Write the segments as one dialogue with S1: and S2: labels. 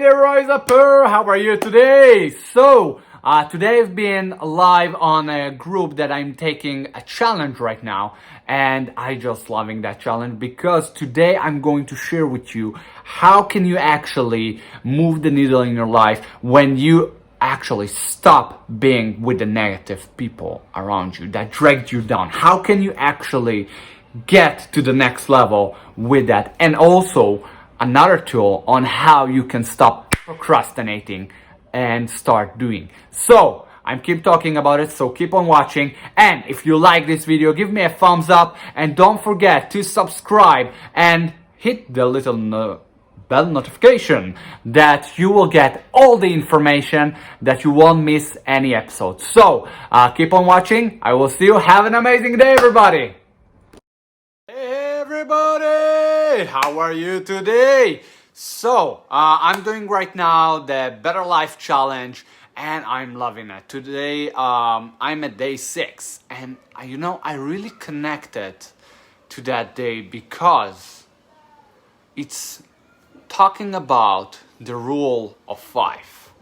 S1: there, Rise Upper! How are you today? Today I've been live on a group that I'm taking a challenge right now, and I just loving that challenge because today I'm going to share with you how can you actually move the needle in your life when you actually stop being with the negative people around you that dragged you down. How can you actually get to the next level with that? And also another tool on how you can stop procrastinating and start doing. So I'm keep talking about it, so keep on watching. And if you like this video, give me a thumbs up and don't forget to subscribe and hit the little bell notification that you will get all the information, that you won't miss any episode. So keep on watching. I will see you. Have an amazing day, everybody. Hey everybody, how are you today? I'm doing right now the Better Life Challenge and I'm loving it. Today I'm at day 6 and I really connected to that day because it's talking about the rule of 5.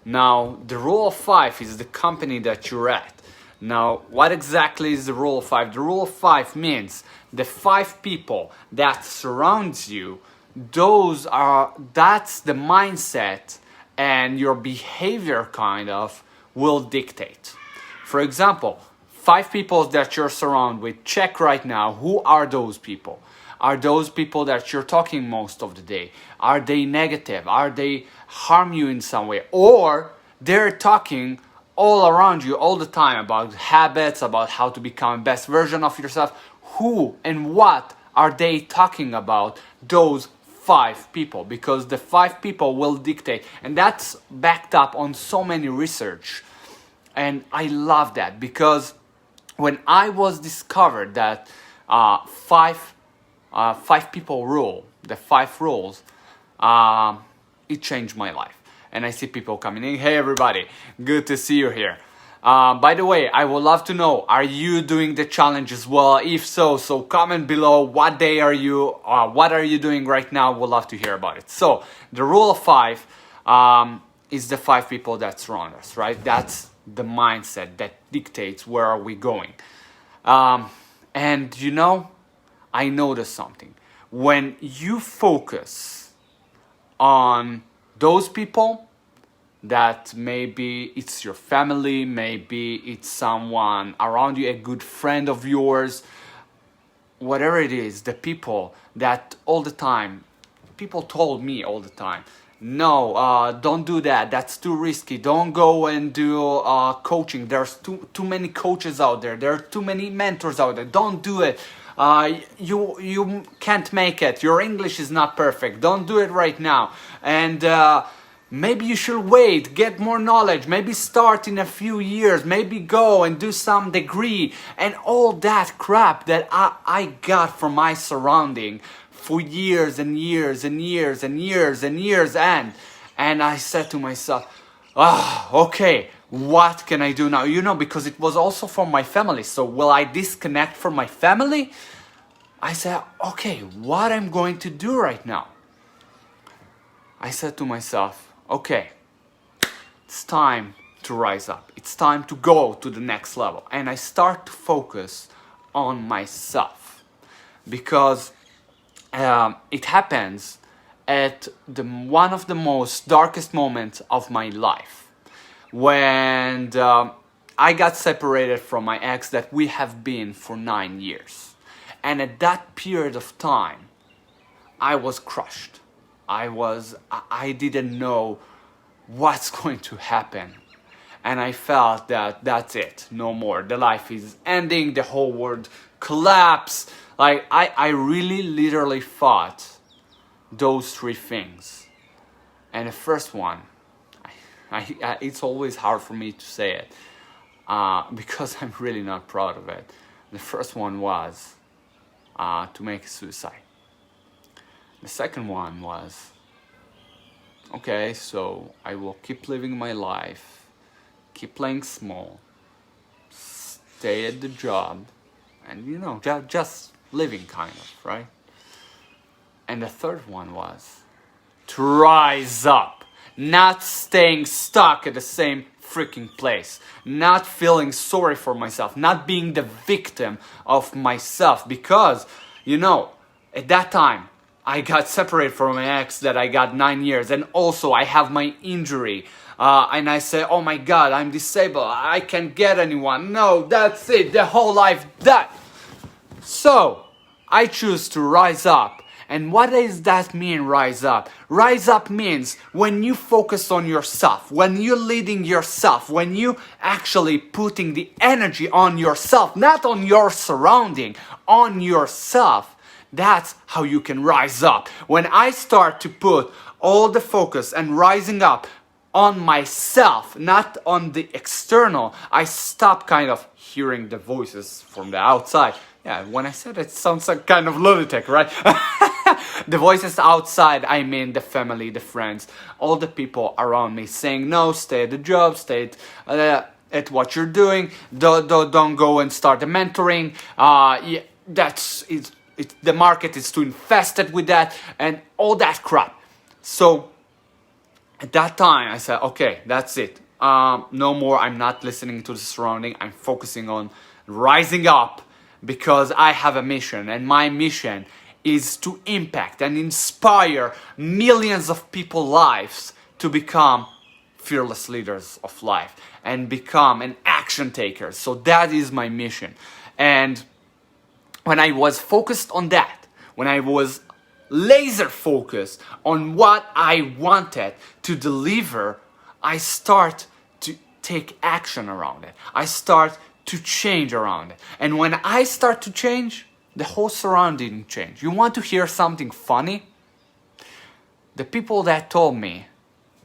S1: Now, the rule of 5 is the company that you're at. Now, what exactly is the rule of 5? The rule of 5 means the 5 people that surrounds you, that's the mindset and your behavior will dictate. For example, 5 people that you're surrounded with, check right now, who are those people? Are those people that you're talking most of the day? Are they negative? Are they harm you in some way? Or they're talking all around you all the time about habits, about how to become the best version of yourself. Who and what are they talking about? Those 5 people, because the 5 people will dictate, and that's backed up on so many research. And I love that because when I was discovered that 5 people rule, the 5 rules, it changed my life. And I see people coming in. Hey everybody, good to see you here. By the way, I would love to know, are you doing the challenge as well? If so, comment below. What day are you? What are you doing right now? We'd love to hear about it. So the rule of 5 is the 5 people that surround us, right? That's the mindset that dictates where are we going. And I noticed something. When you focus on those people, that maybe it's your family, maybe it's someone around you, a good friend of yours, whatever it is, the people that all the time, people told me all the time, no, don't do that, that's too risky, don't go and do coaching, there's too many coaches out there, there are too many mentors out there, don't do it. You can't make it. Your English is not perfect. Don't do it right now. And maybe you should wait, get more knowledge. Maybe start in a few years. Maybe go and do some degree. And all that crap that I got from my surrounding for years and years and years and years and years. And I said to myself, okay, what can I do now? Because it was also for my family. So will I disconnect from my family? I said, okay, what I'm going to do right now? I said to myself, okay, it's time to rise up. It's time to go to the next level. And I start to focus on myself because it happens at one of the most darkest moments of my life. When I got separated from my ex that we have been for 9 years. And at that period of time, I was crushed. I didn't know what's going to happen. And I felt that that's it, no more. The life is ending, the whole world collapsed. Like I really literally thought those 3 things. And the first one, it's always hard for me to say it because I'm really not proud of it. The first one was to make suicide. The second one was, okay, so I will keep living my life, keep playing small, stay at the job, and just living right? And the third one was to rise up. not staying stuck at the same freaking place, not feeling sorry for myself, not being the victim of myself. Because, you know, at that time, I got separated from my ex that I got 9 years, and also I have my injury. And I say, oh my God, I'm disabled, I can't get anyone. No, that's it, the whole life, that. So, I choose to rise up. And what does that mean, rise up? Rise up means when you focus on yourself, when you're leading yourself, when you actually putting the energy on yourself, not on your surrounding, on yourself. That's how you can rise up. When I start to put all the focus and rising up on myself, not on the external, I stop kind of hearing the voices from the outside. Yeah, when I said it sounds like kind of lunatic, right? The voices outside, I mean the family, the friends, all the people around me saying, no, stay at the job, stay at what you're doing, don't go and start the mentoring, yeah, the market is too infested with that, and all that crap. So, at that time, I said, okay, that's it. No more, I'm not listening to the surrounding, I'm focusing on rising up, because I have a mission, and my mission is to impact and inspire millions of people's lives to become fearless leaders of life and become an action taker. So that is my mission. And when I was focused on that, when I was laser focused on what I wanted to deliver, I start to take action around it. I start to change around it. And when I start to change, the whole surrounding change. You want to hear something funny? The people that told me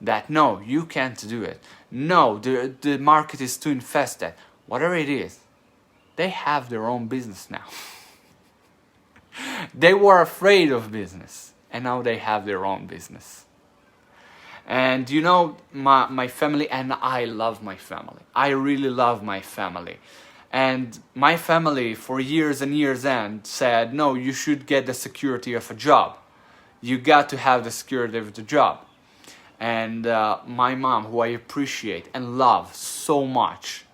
S1: that no, you can't do it, no, the market is too infested, whatever it is, they have their own business now. They were afraid of business, and now they have their own business. And you know, my family, and I love my family. I really love my family. And my family for years and years and said, no, you should get the security of a job. You got to have the security of the job. And my mom, who I appreciate and love so much,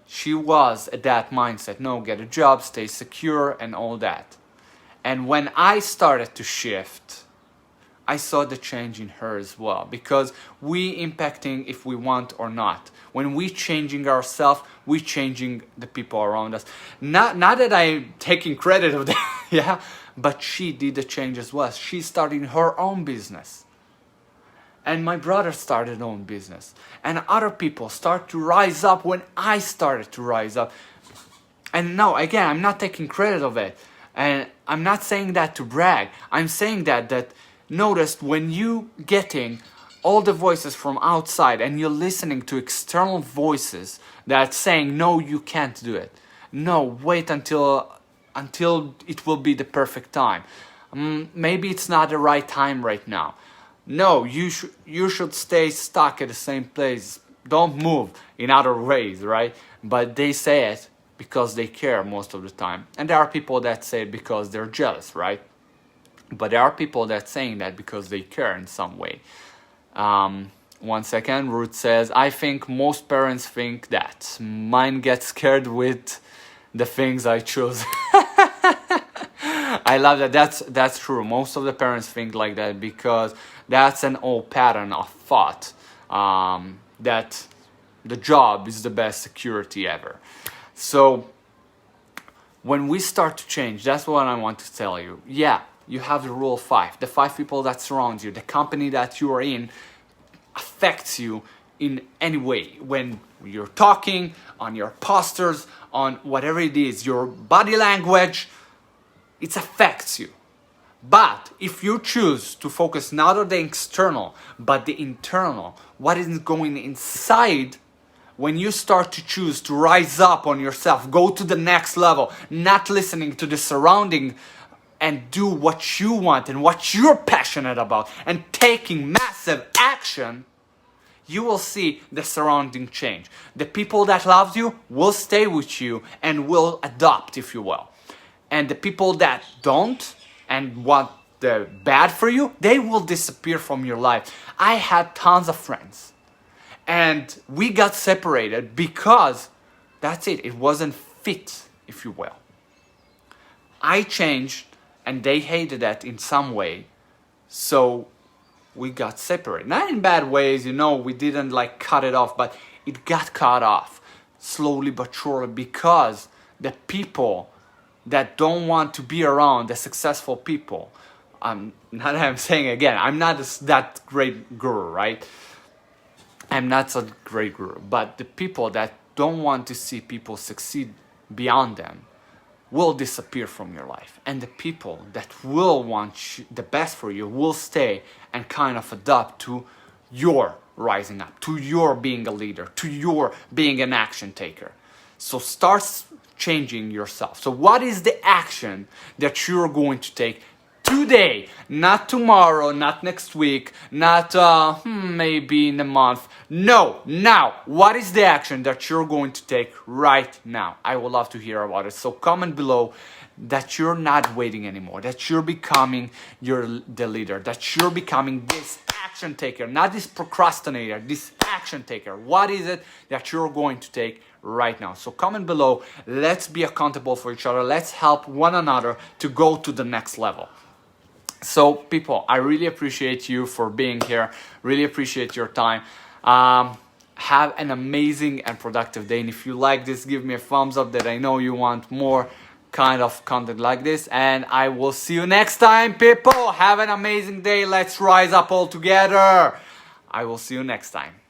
S1: she was at that mindset, no, get a job, stay secure and all that. And when I started to shift, I saw the change in her as well, because we impacting if we want or not. When we changing ourselves, we changing the people around us. Not that I'm taking credit of that, yeah, but she did the change as well. She started her own business. And my brother started his own business. And other people start to rise up when I started to rise up. And no, again, I'm not taking credit of it. And I'm not saying that to brag. I'm saying that notice when you getting all the voices from outside and you're listening to external voices that saying, no, you can't do it. No, wait until it will be the perfect time. Maybe it's not the right time right now. No, you should stay stuck at the same place. Don't move in other ways, right? But they say it because they care most of the time. And there are people that say it because they're jealous, right? But there are people that saying that because they care in some way. 1 second, Ruth says, I think most parents think that. Mine gets scared with the things I choose. I love that. That's true. Most of the parents think like that because that's an old pattern of thought, that the job is the best security ever. So when we start to change, that's what I want to tell you. Yeah, you have the rule of 5. The 5 people that surround you, the company that you are in affects you in any way. When you're talking, on your postures, on whatever it is, your body language, it affects you. But if you choose to focus not on the external, but the internal, what is going inside, when you start to choose to rise up on yourself, go to the next level, not listening to the surrounding, and do what you want and what you're passionate about, and taking massive action, you will see the surrounding change. The people that love you will stay with you and will adopt, if you will. And the people that don't and want the bad for you, they will disappear from your life. I had tons of friends and we got separated because that's it. It wasn't fit, if you will. I changed and they hated that in some way. So we got separated. Not in bad ways, you know, we didn't like cut it off, but it got cut off slowly but surely because the people that don't want to be around the successful people, I'm saying again, I'm not that great guru, right? I'm not such a great guru, but the people that don't want to see people succeed beyond them will disappear from your life. And the people that will want the best for you will stay and kind of adapt to your rising up, to your being a leader, to your being an action taker. So start changing yourself. So what is the action that you're going to take today? Not tomorrow, not next week, not maybe in a month. No, now. What is the action that you're going to take right now? I would love to hear about it. So comment below that you're not waiting anymore, that you're becoming the leader, that you're becoming this action taker, not this procrastinator, this action taker. What is it that you're going to take right now? So comment below. Let's be accountable for each other. Let's help one another to go to the next level. So people, I really appreciate you for being here. Really appreciate your time. Have an amazing and productive day. And if you like this, give me a thumbs up that I know you want more kind of content like this. And I will see you next time, people. Have an amazing day. Let's rise up all together. I will see you next time.